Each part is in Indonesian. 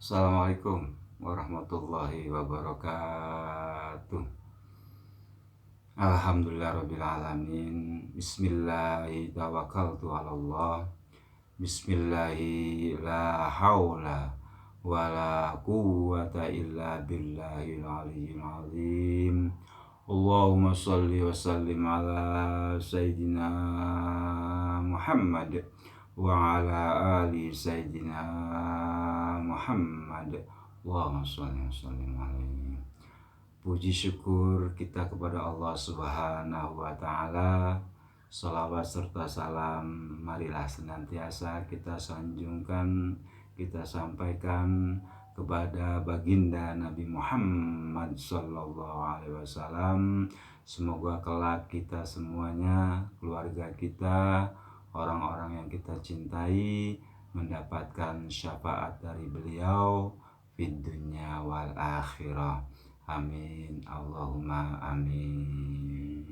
Assalamualaikum warahmatullahi wabarakatuh. Alhamdulillahirrabbilalamin. Bismillahirrahmanirrahim. Bismillahi la hawla wa la quwwata illa billahil aliyyil azim. Allahumma salli wa sallim ala Sayyidina Muhammad wa ala ali Sayyidina Muhammad. Allahumma salli wa sallim alaihi. Puji syukur kita kepada Allah Subhanahu wa Ta'ala. Salawat serta salam marilah senantiasa kita sanjungkan, kita sampaikan kepada baginda Nabi Muhammad sallallahu alaihi wasallam. Semoga kelak kita semuanya, keluarga kita, orang-orang yang kita cintai mendapatkan syafaat dari beliau fid dunya wal akhirah. Amin. Allahumma amin.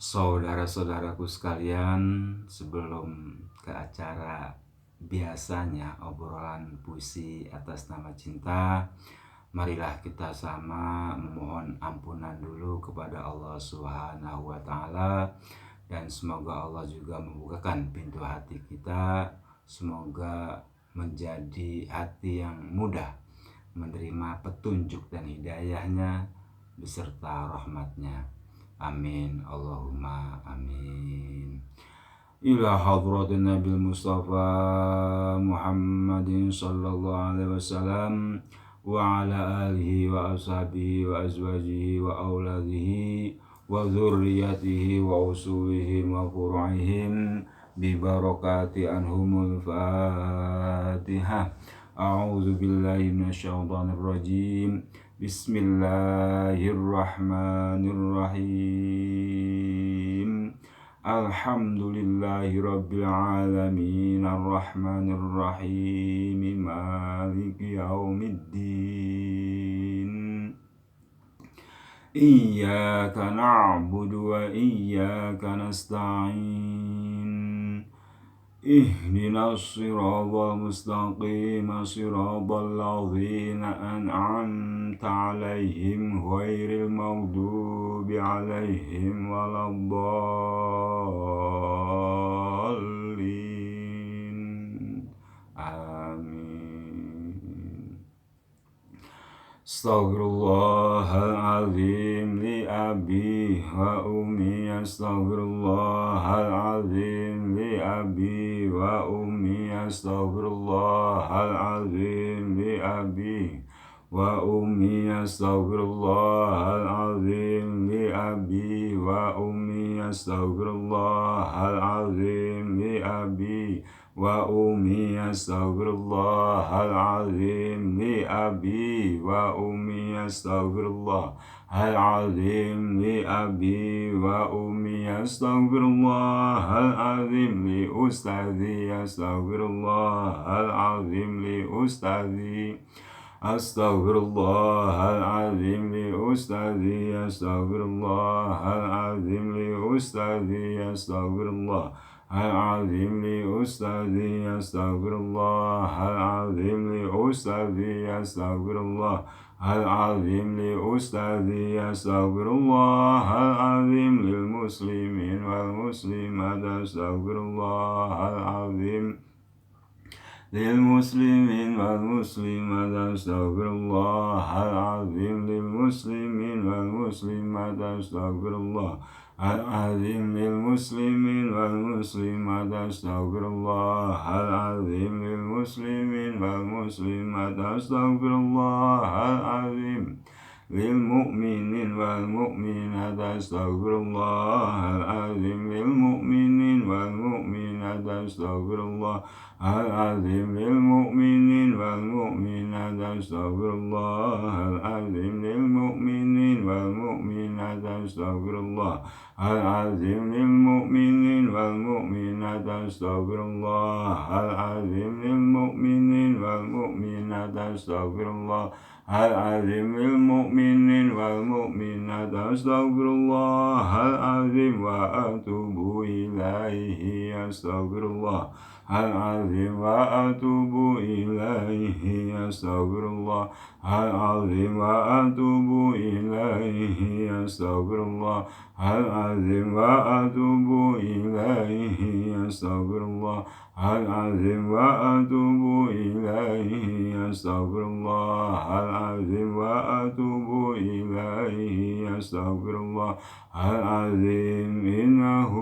Saudara-saudaraku sekalian, sebelum ke acara biasanya obrolan puisi atas nama cinta, marilah kita sama memohon ampunan dulu kepada Allah Subhanahu wa Ta'ala, dan semoga Allah juga membukakan pintu hati kita. Semoga menjadi hati yang mudah menerima petunjuk dan hidayahnya beserta rahmatnya. Amin. Allahumma amin. Ila hadratin Nabil Mustafa Muhammadin sallallahu alaihi wasallam wa ala alihi wa ashabihi wa azwajihi wa auladihi wa dzurriyyatihi wa usulihim wa furu'ihim bi barakati anhumul Fatihah. A'udzu billahi minasyaitonir rajim. Bismillahirrahmanirrahim. Alhamdulillahi rabbil alamin arrahmanir rahim maliki yaumiddin. Iyyaka na'budu wa iyyaka nasta'in. Ihdinas siratal mustaqim, siratal ladzina an'amta 'alaihim ghairil maghdubi 'alaihim waladdallin. Amin. Astaghfirullahaladzim li abi wa ummi. Astaghfirullahaladzim li abi wa ummi. Astaghfirullahaladzim li abi wa ummi. Astaghfirullahaladzim li abi wa ummi. Astaghfirullahaladzim li abi wa ummi. Astaghfirullahaladzim li abi wa ummi. Astaghfirullahaladzim li abi wa ummi. Astaghfirullahaladzim li ustadzi. Astaghfirullahaladzim li ustadzi. Astaghfirullahaladzim li ustadzi. Astaghfirullahaladzim li ustadzi. Astaghfirullahaladzim li ustadzi. Astaghfirullahaladzim li ustadzi. Astaghfirullahaladzim li ustadzi. Astaghfirullahaladzim lil muslimin wal muslimat. Astaghfirullahaladzim lil muslimin wal muslimat. Astaghfirullahaladzim lil muslimin wal muslimat. Astaghfirullahaladzim lil muslimin wal muslimat. Astaghfirullahaladzim lil muslimin wal muslimat. Astaghfirullahaladzim lil mu'minin wal mu'minat. Astaghfirullahaladzim lil mu'minin wal mu'minat. Astaghfirullahaladzim lil mu'minin wal mu'minat. Astaghfirullahaladzim lil mu'minin wal mu'minat. Astaghfirullahaladzim lil mu'minin wal mu'minat. Astaghfirullahaladzim lil mu'minin wal mu'minat. Astaghfirullahaladzim lil mu'minin wal mu'minat. Astaghfirullahaladzim wa atubu ilaihi. Astaghfirullah العظيم وأتوب إليه أستغفر الله العظيم وأتوب إليه أستغفر الله العظيم وأتوب إليه أستغفر الله العظيم وأتوب إليه أستغفر الله العظيم وأتوب إليه أستغفر الله العظيم إنه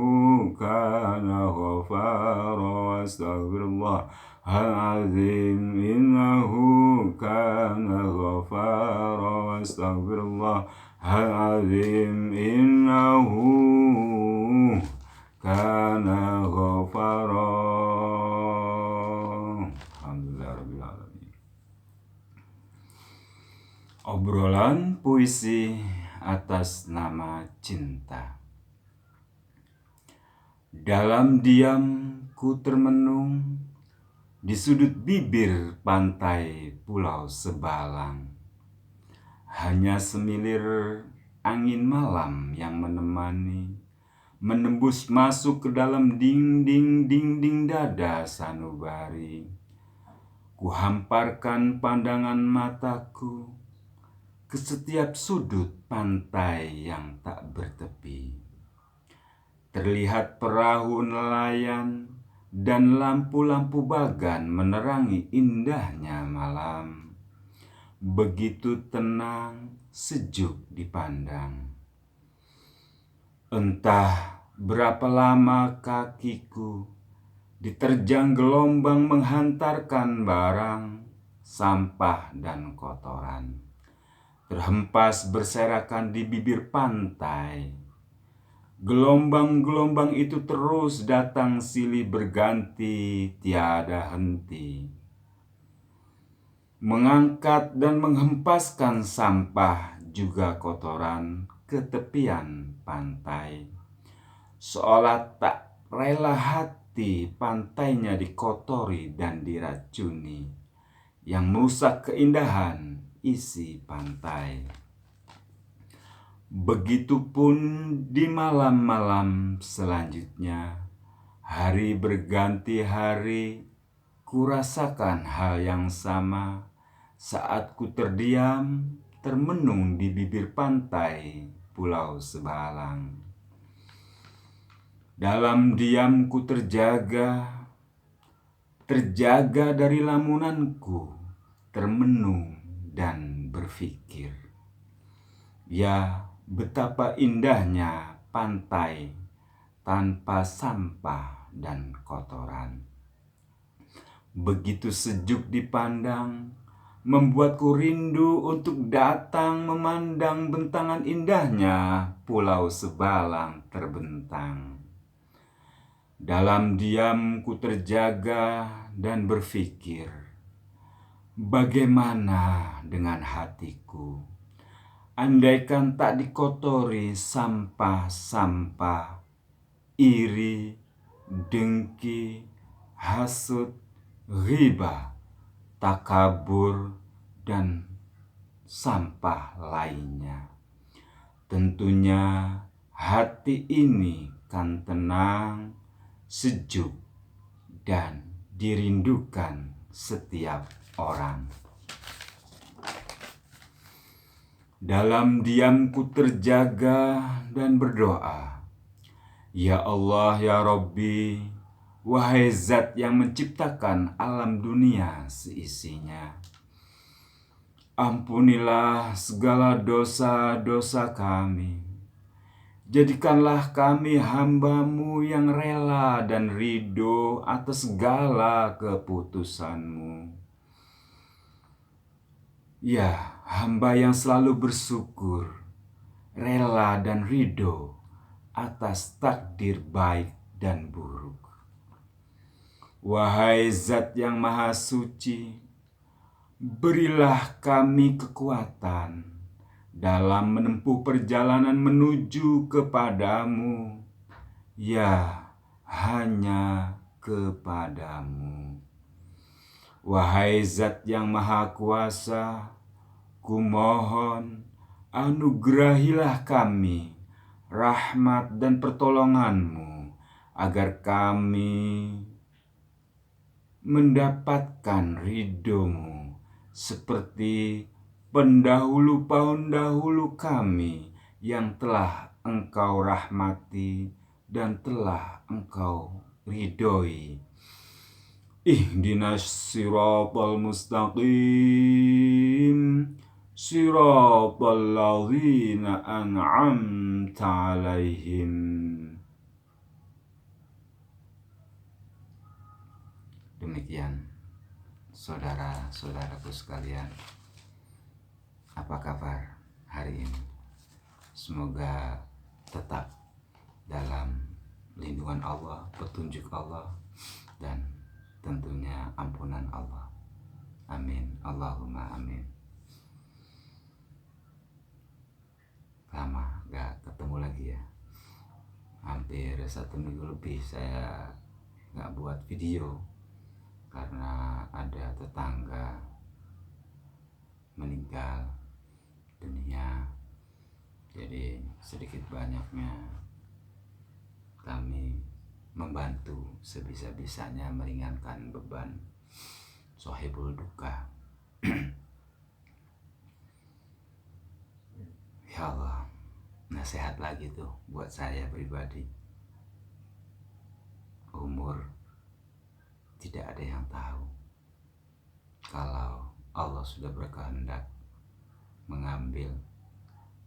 كان غفارا أستغفر الله العظيم إنه كان غفارا أستغفر الله العظيم إنه كان غفارا. Alhamdulillah Rabbil Alamin. Obrolan puisi atas nama cinta. Dalam diam ku termenung di sudut bibir pantai Pulau Sebalang. Hanya semilir angin malam yang menemani, menembus masuk ke dalam dinding dada sanubari. Ku hamparkan pandangan mataku ke setiap sudut pantai yang tak bertepi. Terlihat perahu nelayan dan lampu-lampu bagan menerangi indahnya malam. Begitu tenang, sejuk dipandang. Entah berapa lama kakiku diterjang gelombang menghantarkan barang, sampah dan kotoran. Terhempas berserakan di bibir pantai. Gelombang-gelombang itu terus datang silih berganti, tiada henti. Mengangkat dan menghempaskan sampah juga kotoran ke tepian pantai. Seolah tak rela hati pantainya dikotori dan diracuni, yang merusak keindahan isi pantai. Begitupun di malam-malam selanjutnya, hari berganti hari, ku rasakan hal yang sama saat ku terdiam, termenung di bibir pantai Pulau Sebalang. Dalam diam ku terjaga dari lamunanku, termenung dan berpikir. Ya, betapa indahnya pantai tanpa sampah dan kotoran. Begitu sejuk dipandang, membuatku rindu untuk datang memandang bentangan indahnya Pulau Sebalang terbentang. Dalam diam ku terjaga dan berpikir, bagaimana dengan hatiku? Andaikan tak dikotori sampah-sampah, iri, dengki, hasut, ghibah, takabur, dan sampah lainnya. Tentunya hati ini kan tenang, sejuk, dan dirindukan setiap orang. Dalam diamku terjaga dan berdoa, ya Allah ya Rabbi, wahai zat yang menciptakan alam dunia seisinya, ampunilah segala dosa-dosa kami. Jadikanlah kami hamba-Mu yang rela dan ridho atas segala keputusan-Mu. Ya, hamba yang selalu bersyukur, rela dan ridho atas takdir baik dan buruk. Wahai Zat yang Maha Suci, berilah kami kekuatan dalam menempuh perjalanan menuju kepadamu, ya hanya kepadamu. Wahai Zat yang Maha Kuasa, kumohon anugerahilah kami rahmat dan pertolongan-Mu agar kami mendapatkan ridho-Mu seperti pendahulu-pendahulu kami yang telah Engkau rahmati dan telah Engkau ridhoi. Ihdinas siratal mustaqim, siratal ladzina an'amta alaihim. Demikian saudara-saudaraku sekalian, apa kabar hari ini? Semoga tetap dalam lindungan Allah, petunjuk Allah, dan tentunya ampunan Allah. Amin. Allahumma amin. Lama gak ketemu lagi ya. Hampir 1 minggu lebih saya gak buat video karena ada tetangga meninggal dunia. Jadi sedikit banyaknya kami membantu sebisa-bisanya meringankan beban sohibul duka. Ya Allah, nasihat lagi tuh buat saya pribadi. Umur tidak ada yang tahu. Kalau Allah sudah berkehendak mengambil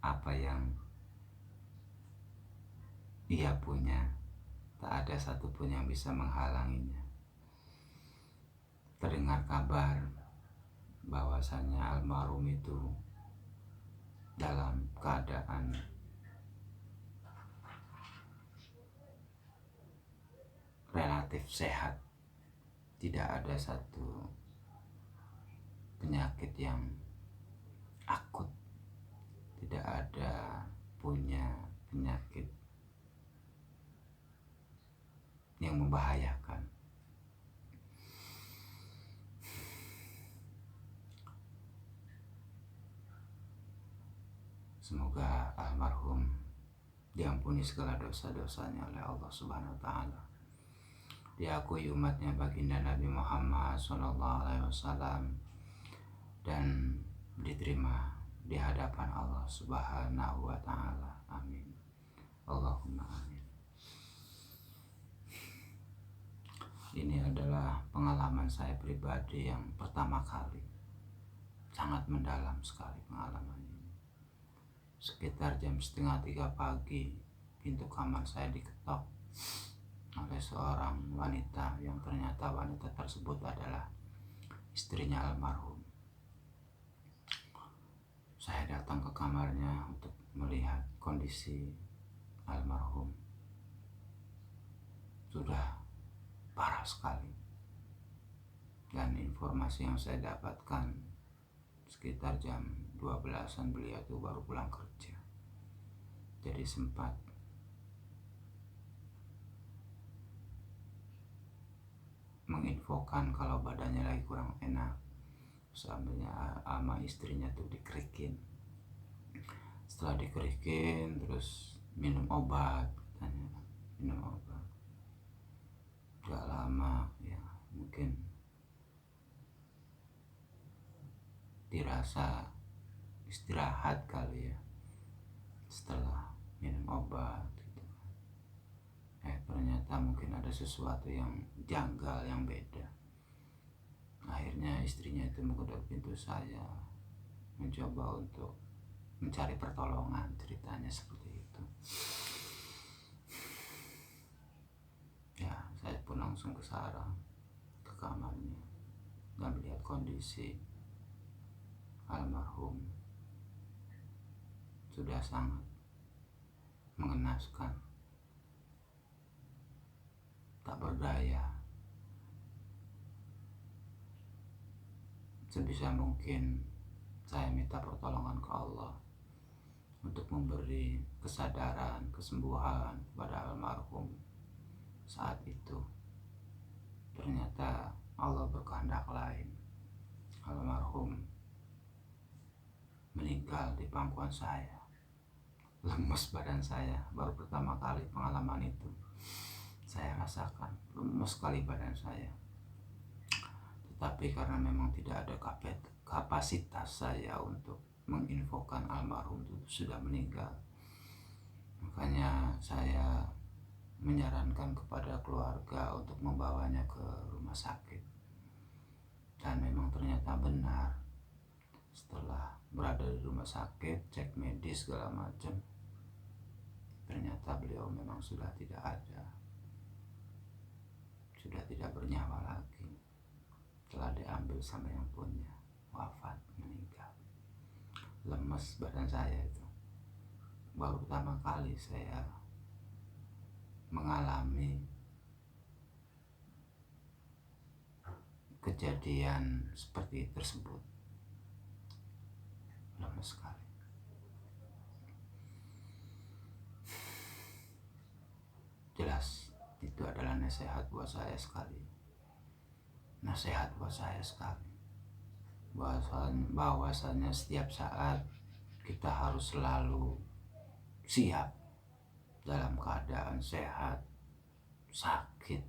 apa yang Ia punya, tak ada satupun yang bisa menghalanginya. Terdengar kabar bahwasanya almarhum itu dalam keadaan relatif sehat, tidak ada satu penyakit yang akut, tidak ada punya penyakit yang membahayakan. Semoga almarhum diampuni segala dosa-dosanya oleh Allah Subhanahu wa Ta'ala, diakui umatnya baginda Nabi Muhammad SAW, dan diterima di hadapan Allah Subhanahu wa Ta'ala. Amin. Allahumma amin. Ini adalah pengalaman saya pribadi yang pertama kali. Sangat mendalam sekali pengalaman ini. Sekitar jam 2:30 pagi, pintu kamar saya diketok oleh seorang wanita yang ternyata wanita tersebut adalah istrinya almarhum. Saya datang ke kamarnya untuk melihat kondisi almarhum. Sudah parah sekali. Dan informasi yang saya dapatkan sekitar jam 12-an beliau itu baru pulang kerja. Jadi sempat menginfokan kalau badannya lagi kurang enak. Seandainya sama istrinya tuh dikerikin. Setelah dikerikin terus minum obat, katanya minum obat. Gak lama ya, mungkin dirasa istirahat kali ya setelah minum obat gitu. Ternyata mungkin ada sesuatu yang janggal, yang beda. Akhirnya istrinya itu mengetuk pintu saya, mencoba untuk mencari pertolongan, ceritanya seperti itu. Ya, saya pun langsung ke sana, ke kamarnya, dan melihat kondisi almarhum sudah sangat mengenaskan, tak berdaya. Sebisa mungkin saya minta pertolongan ke Allah untuk memberi kesadaran, kesembuhan kepada almarhum. Saat itu ternyata Allah berkehendak lain. Almarhum meninggal di pangkuan saya. Lemes badan saya, baru pertama kali pengalaman itu saya rasakan, lemes sekali badan saya. Tapi karena memang tidak ada kapasitas saya untuk menginfokan almarhum itu sudah meninggal, makanya saya menyarankan kepada keluarga untuk membawanya ke rumah sakit. Dan memang ternyata benar, setelah berada di rumah sakit, cek medis segala macam, ternyata beliau memang sudah tidak ada, sudah tidak bernyawa lagi, telah diambil sama yang punya, wafat, meninggal. Lemes badan saya itu. Baru pertama kali saya mengalami kejadian seperti tersebut. Lemes sekali. Jelas itu adalah nasihat buat saya sekali. Nasihat buat saya sekali. Bahwasanya setiap saat kita harus selalu siap dalam keadaan sehat, sakit,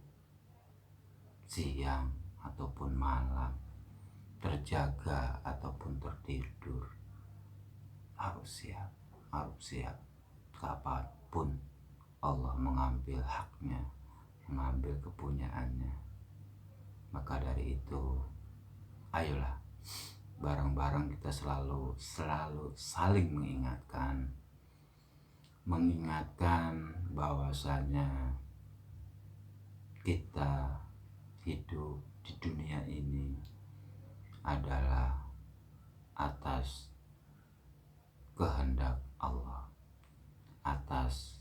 siang ataupun malam, terjaga ataupun tertidur, harus siap kapanpun Allah mengambil haknya, mengambil kepunyaannya. Maka dari itu, ayolah bareng-bareng kita selalu saling mengingatkan bahwasanya kita hidup di dunia ini adalah atas kehendak Allah, atas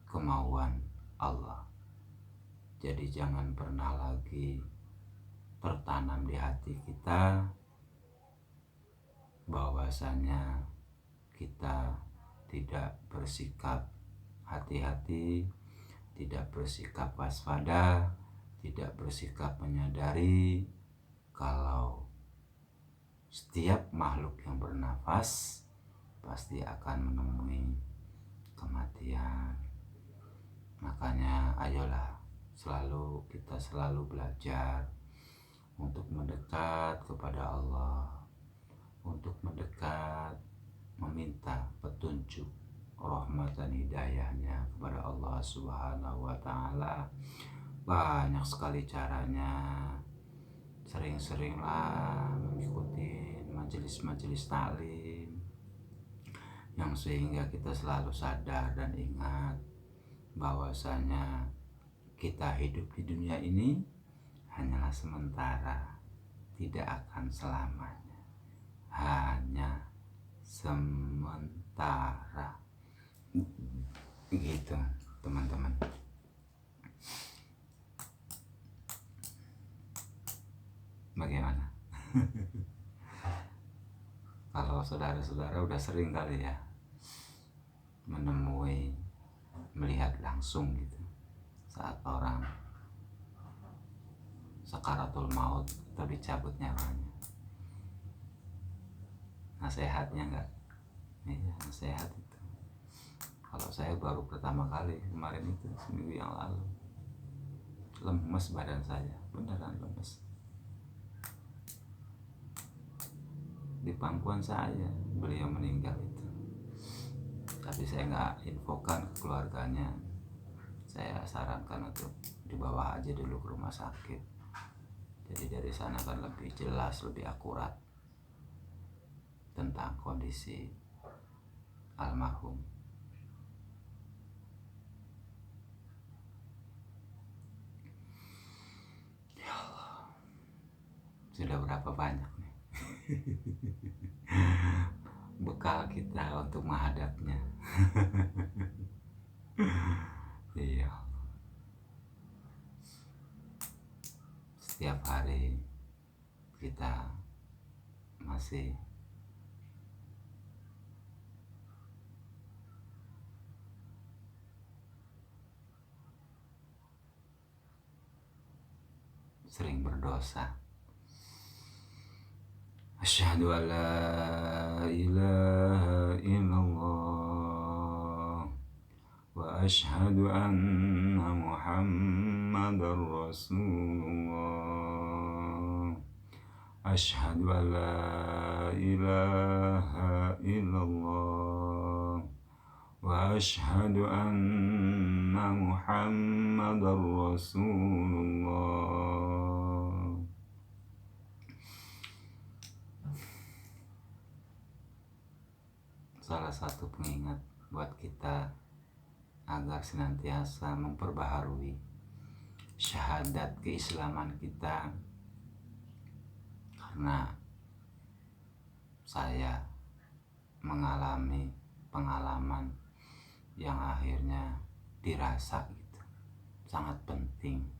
kemauan Allah. Jadi jangan pernah lagi tertanam di hati kita bahwasanya kita tidak bersikap hati-hati, tidak bersikap waspada, tidak bersikap menyadari kalau setiap makhluk yang bernafas pasti akan menemui kematian. Makanya ayolah kita selalu belajar untuk mendekat kepada Allah, untuk mendekat, meminta petunjuk, rahmat dan hidayahnya kepada Allah Subhanahu wa Ta'ala. Banyak sekali caranya. Sering-seringlah mengikuti majelis-majelis taklim yang sehingga kita selalu sadar dan ingat bahwasanya kita hidup di dunia ini hanyalah sementara, tidak akan selamanya, hanya sementara. Begitu teman-teman. Bagaimana? Kalau saudara-saudara udah sering kali ya melihat langsung gitu saat orang sakaratul maut atau dicabut nyawanya. Nasihatnya enggak? Iya, nasihat itu. Kalau saya baru pertama kali kemarin itu, seminggu yang lalu, lemes badan saya, beneran lemes. Di pangkuan saya beliau meninggal itu, tapi saya nggak infokan ke keluarganya. Saya sarankan untuk dibawa aja dulu ke rumah sakit, jadi dari sana kan lebih jelas, lebih akurat tentang kondisi almarhum. Ya Allah, sudah berapa banyak nih bekal kita untuk menghadapnya. Iya, setiap hari kita masih sering berdosa. Asyhadu an la ilaha illallah wa asyhadu anna Muhammadar Rasulullah. أشهد أن لا إله إلا الله وأشهد أن محمدا رسول الله. Salah satu pengingat buat kita agar senantiasa memperbaharui syahadat keislaman kita, karena saya mengalami pengalaman yang akhirnya dirasa gitu. Sangat penting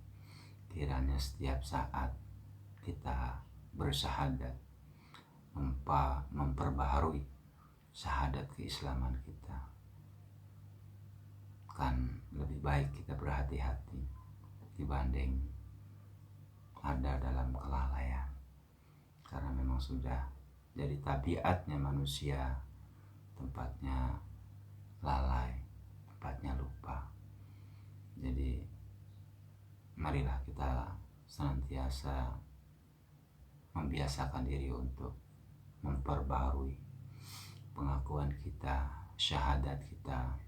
kiranya setiap saat kita bersyahadat, memperbaharui syahadat keislaman kita. Kan lebih baik kita berhati-hati dibanding ada dalam kelalaian, karena memang sudah jadi tabiatnya manusia, tempatnya lalai, tempatnya lupa. Jadi marilah kita senantiasa membiasakan diri untuk memperbaharui pengakuan kita, syahadat kita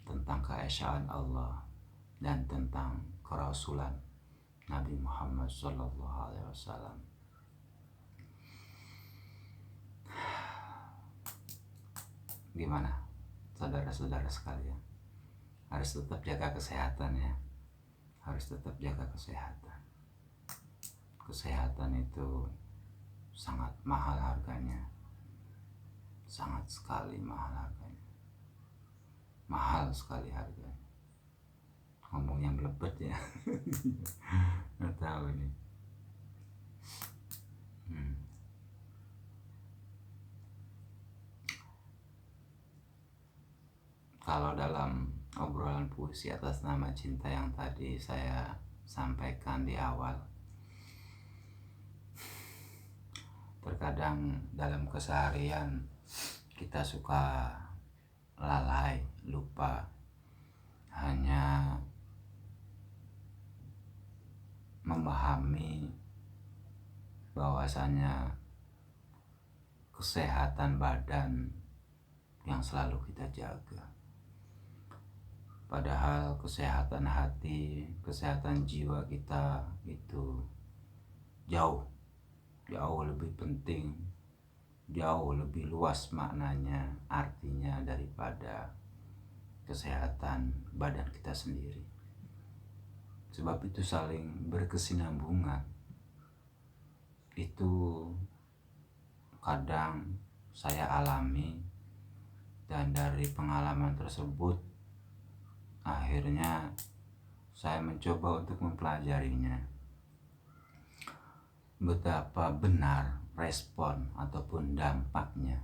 tentang keesaan Allah dan tentang kerasulan Nabi Muhammad SAW. Gimana saudara-saudara sekalian? Harus tetap jaga kesehatan ya. Harus tetap jaga kesehatan. Kesehatan itu sangat mahal harganya. Sangat sekali mahal harganya. Mahal sekali harganya. Ngomong yang belebet ya. Nggak tahu ini. Kalau dalam obrolan puisi atas nama cinta yang tadi saya sampaikan di awal, terkadang dalam keseharian kita suka lalai, lupa, hanya memahami bahwasanya kesehatan badan yang selalu kita jaga, padahal kesehatan hati, kesehatan jiwa kita itu jauh lebih penting, jauh lebih luas maknanya, artinya daripada kesehatan badan kita sendiri. Sebab itu saling berkesinambungan. Itu kadang saya alami, dan dari pengalaman tersebut akhirnya saya mencoba untuk mempelajarinya. Betapa benar respon ataupun dampaknya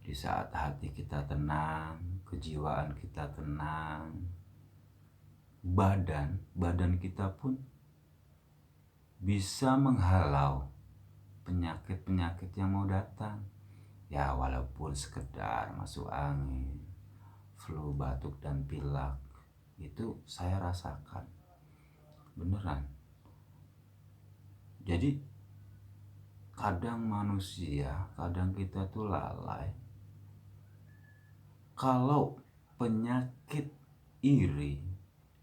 di saat hati kita tenang, kejiwaan kita tenang, badan kita pun bisa menghalau penyakit-penyakit yang mau datang. Ya walaupun sekedar masuk angin, flu, batuk, dan pilek, itu saya rasakan beneran. Jadi kadang manusia, kadang kita tuh lalai. Kalau penyakit iri,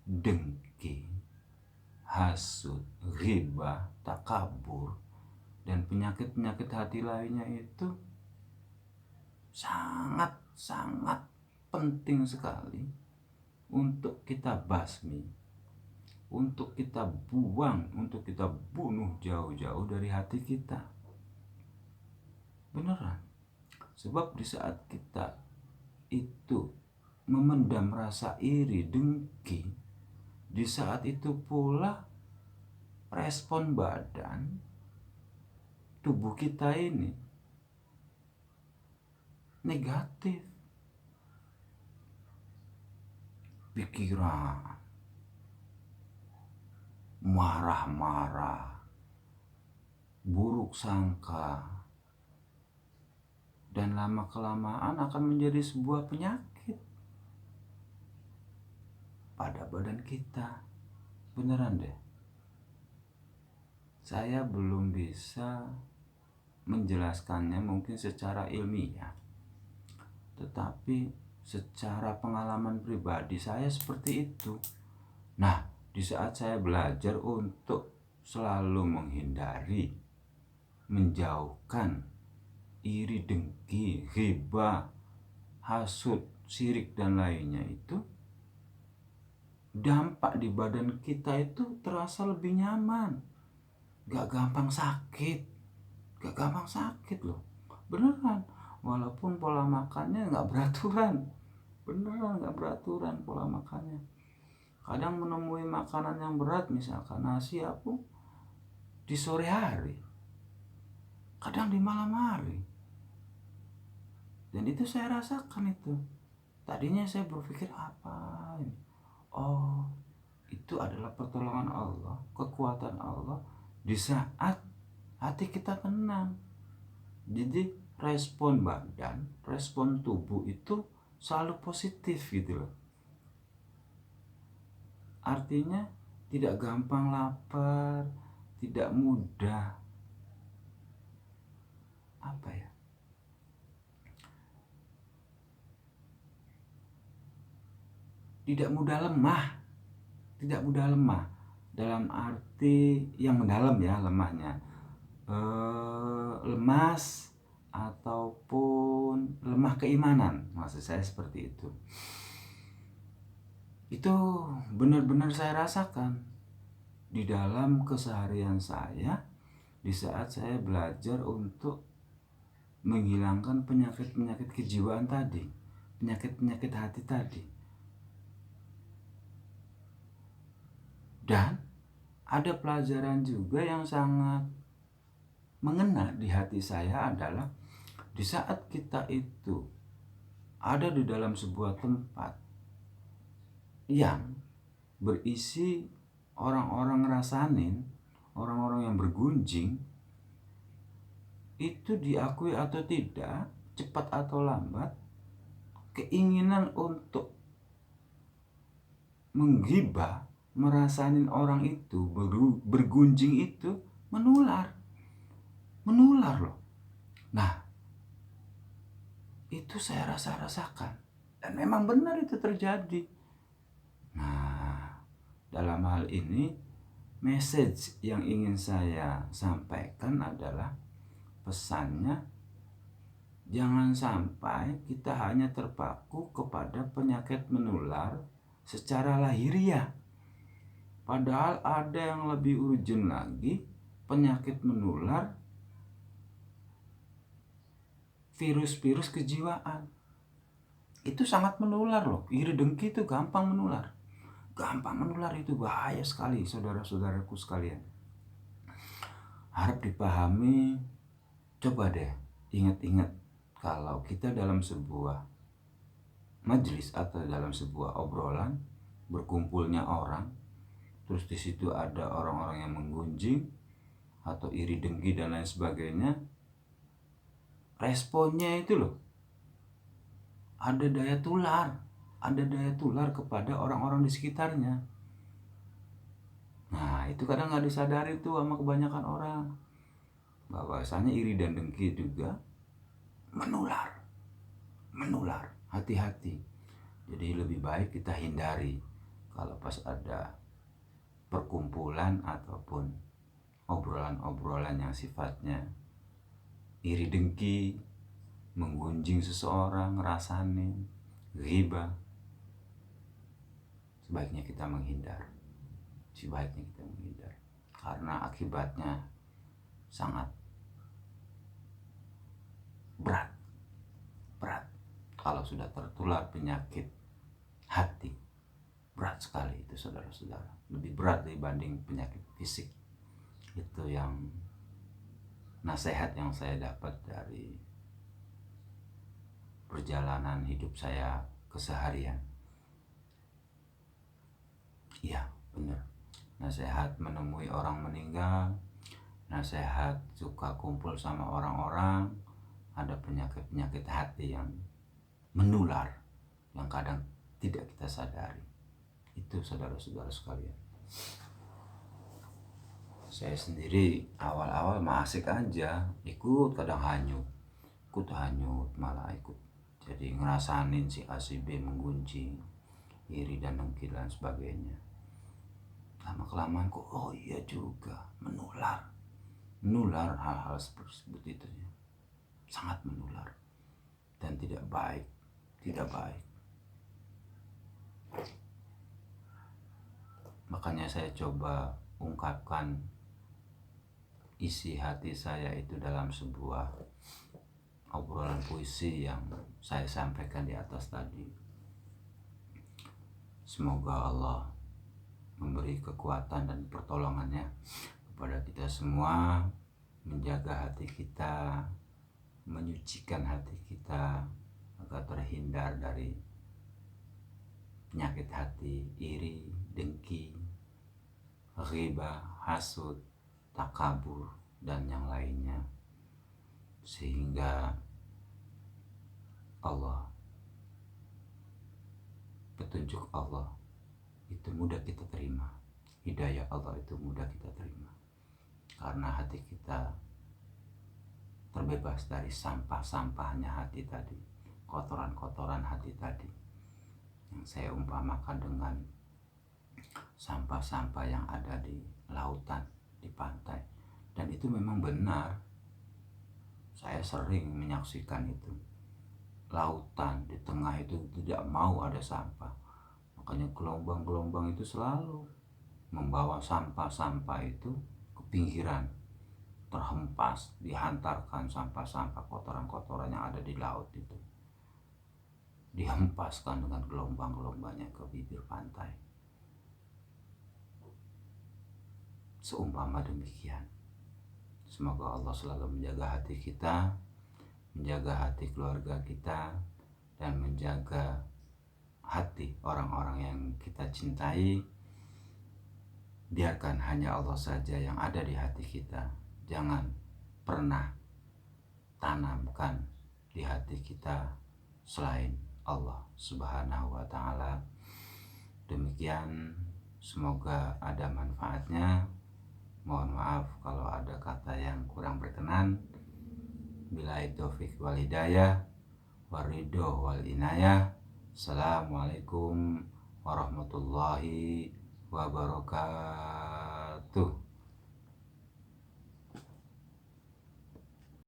dengki, hasud, ghibah, takabur, dan penyakit-penyakit hati lainnya itu sangat penting sekali untuk kita basmi, untuk kita buang, untuk kita bunuh jauh-jauh dari hati kita. Beneran. Sebab di saat kita itu memendam rasa iri, dengki, di saat itu pula respon badan, tubuh kita ini negatif. Pikiran marah-marah, buruk sangka, dan lama-kelamaan akan menjadi sebuah penyakit pada badan kita. Beneran deh. Saya belum bisa menjelaskannya mungkin secara ilmiah, tetapi secara pengalaman pribadi saya seperti itu. Nah, di saat saya belajar untuk selalu menghindari, menjauhkan iri, dengki, ghibah, hasud, syirik dan lainnya, itu dampak di badan kita itu terasa lebih nyaman, gak gampang sakit loh, beneran. Walaupun pola makannya gak beraturan, beneran gak beraturan pola makannya. Kadang menemui makanan yang berat, misalkan nasi aku di sore hari, kadang di malam hari, dan itu saya rasakan itu. Tadinya saya berpikir apa ini? Oh, itu adalah pertolongan Allah, kekuatan Allah di saat hati kita tenang. Jadi respon badan, respon tubuh itu selalu positif gitu loh. Artinya tidak gampang lapar, tidak mudah tidak mudah lemah dalam arti yang mendalam ya, lemahnya lemas ataupun lemah keimanan, maksud saya seperti itu. Itu benar-benar saya rasakan di dalam keseharian saya di saat saya belajar untuk menghilangkan penyakit-penyakit kejiwaan tadi, penyakit-penyakit hati tadi. Dan ada pelajaran juga yang sangat mengena di hati saya adalah di saat kita itu ada di dalam sebuah tempat yang berisi orang-orang rasanin, orang-orang yang bergunjing, itu diakui atau tidak, cepat atau lambat, keinginan untuk menggibah, merasanin orang itu, bergunjing itu menular loh. Nah, itu saya rasakan dan memang benar itu terjadi. Nah, dalam hal ini message yang ingin saya sampaikan adalah pesannya, jangan sampai kita hanya terpaku kepada penyakit menular secara lahiriah. Padahal ada yang lebih urgent lagi, penyakit menular virus-virus kejiwaan. Itu sangat menular loh. Iri dengki itu gampang menular. Itu bahaya sekali, saudara-saudaraku sekalian. Harap dipahami. Coba deh ingat-ingat, kalau kita dalam sebuah majelis atau dalam sebuah obrolan, berkumpulnya orang, terus di situ ada orang-orang yang menggunjing atau iri dengki dan lain sebagainya, responnya itu loh, ada daya tular kepada orang-orang di sekitarnya. Nah, itu kadang nggak disadari tuh sama kebanyakan orang, bahwasanya iri dan dengki juga menular. Hati-hati. Jadi lebih baik kita hindari kalau pas ada perkumpulan ataupun obrolan-obrolan yang sifatnya iri dengki, menggunjing seseorang, ngerasanin, ghibah, sebaiknya kita menghindar. Karena akibatnya sangat berat. Kalau sudah tertular penyakit hati, berat sekali itu, saudara-saudara. Lebih berat dibanding penyakit fisik. Itu yang nasihat yang saya dapat dari perjalanan hidup saya keseharian. Iya, benar. Nasihat menemui orang meninggal, nasihat suka kumpul sama orang-orang, ada penyakit-penyakit hati yang menular, yang kadang tidak kita sadari. Itu saudara-saudara sekalian. Saya sendiri awal-awal mah asik aja, ikut kadang hanyut malah ikut. Jadi ngerasanin si A si B menggunjing, iri dan dengki dan sebagainya. Lama kelamaan kok oh iya juga, menular hal-hal seperti itu ya. Sangat menular dan tidak baik. Makanya saya coba ungkapkan isi hati saya itu dalam sebuah obrolan puisi yang saya sampaikan di atas tadi. Semoga Allah memberi kekuatan dan pertolongannya kepada kita semua, menjaga hati kita, menyucikan hati kita agar terhindar dari penyakit hati, iri, dengki, ghibah, hasud, takabur, dan yang lainnya, sehingga Allah, petunjuk Allah itu mudah kita terima, hidayah Allah itu mudah kita terima, karena hati kita terbebas dari sampah-sampahnya hati tadi, kotoran-kotoran hati tadi, yang saya umpamakan dengan sampah-sampah yang ada di lautan, di pantai. Dan itu memang benar, saya sering menyaksikan itu. Lautan di tengah itu tidak mau ada sampah, makanya gelombang-gelombang itu selalu membawa sampah-sampah itu ke pinggiran, terhempas, dihantarkan sampah-sampah kotoran-kotoran yang ada di laut itu, dihempaskan dengan gelombang-gelombangnya ke bibir pantai. Seumpama demikian. Semoga Allah selalu menjaga hati kita, menjaga hati keluarga kita, dan menjaga hati orang-orang yang kita cintai. Biarkan hanya Allah saja yang ada di hati kita. Jangan pernah tanamkan di hati kita selain Allah Subhanahu wa ta'ala. Demikian, semoga ada manfaatnya. Mohon maaf kalau ada kata yang kurang berkenan. Billahi taufik wal hidayah, waridho wal inayah. Assalamualaikum warahmatullahi wabarakatuh.